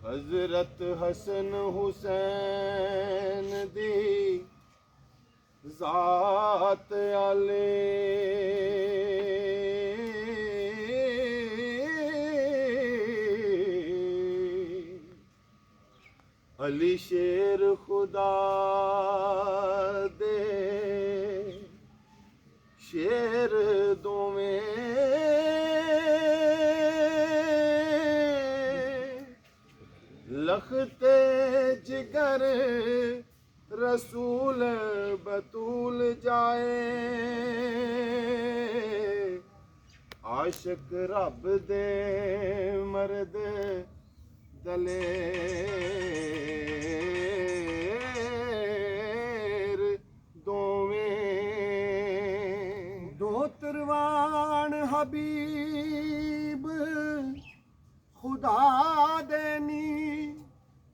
हजरत हसन हुसैन दी ज़ात आले अली शेर खुदा दे शेर दोवें लखते जिगर रसूल बतूल जाए आशिक रब दे मर्द दलेर दोवें दो तरवान हबीब खुदा देनी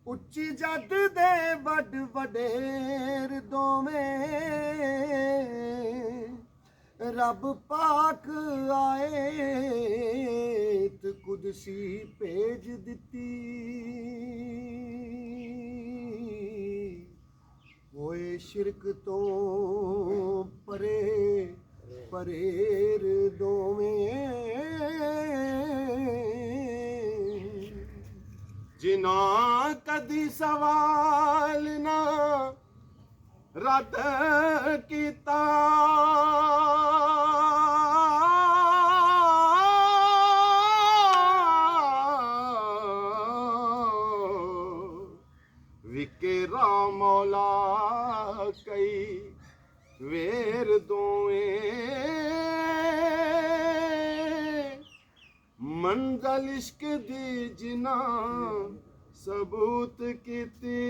उच्ची जद दे वड वडेर दोवें रब पाक आयत कुदसी भेज दिती होए शिरक तो परे परेर दोवें जिना कदी सवाल ना रद कीता विकेरा मौला कई वेर दोवें मंजल इश्क दी जिना सबूत कीती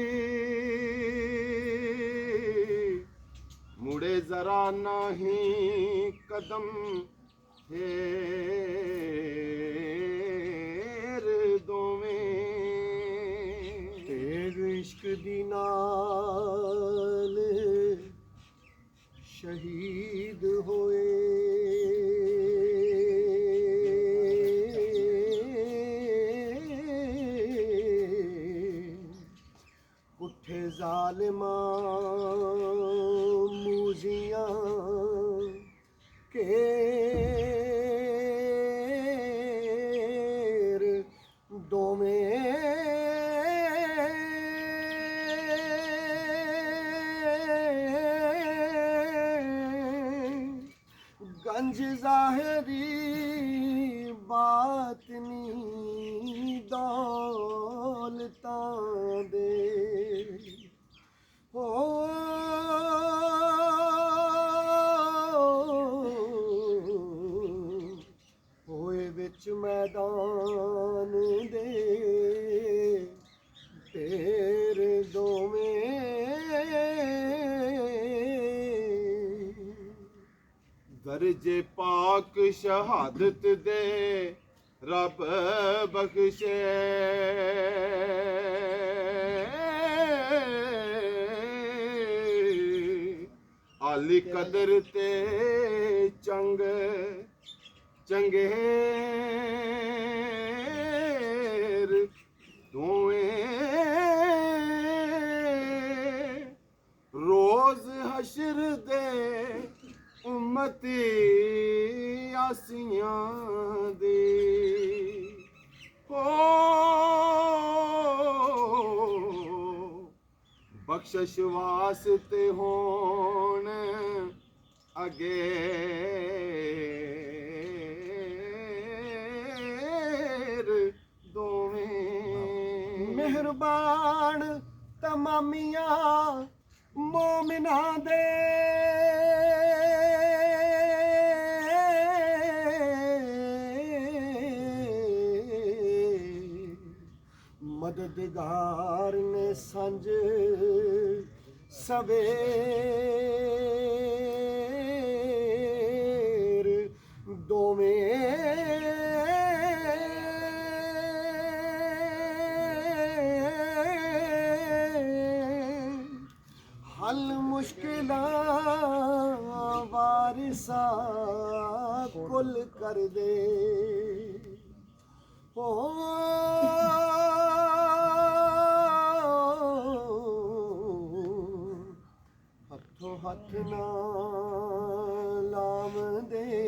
मुड़े जरा नहीं कदम फेर दोवें तेग इश्क दी नाल शहीद होए कुठे जालिमां मूजियां केर दोवें गंज ज़ाहिरी बातनी दौलतां दे हो होए विच मैदान दे तेरे दोवें दर्जे पाक शहादत दे रब बख्शे आली कदर ते चंग चंगेर दोवें रोज हशर दे उम्मती आसियां दे हो बख्शिश वास्ते होन अगे दोवें मेहरबान तमामिया मोमिना दे मददगार ने संज सवेर दोवें हल मुश्किलां वारिसा कुल कर दे ओ ਹੱਥ ਨਾ ਲਾਮਦੇ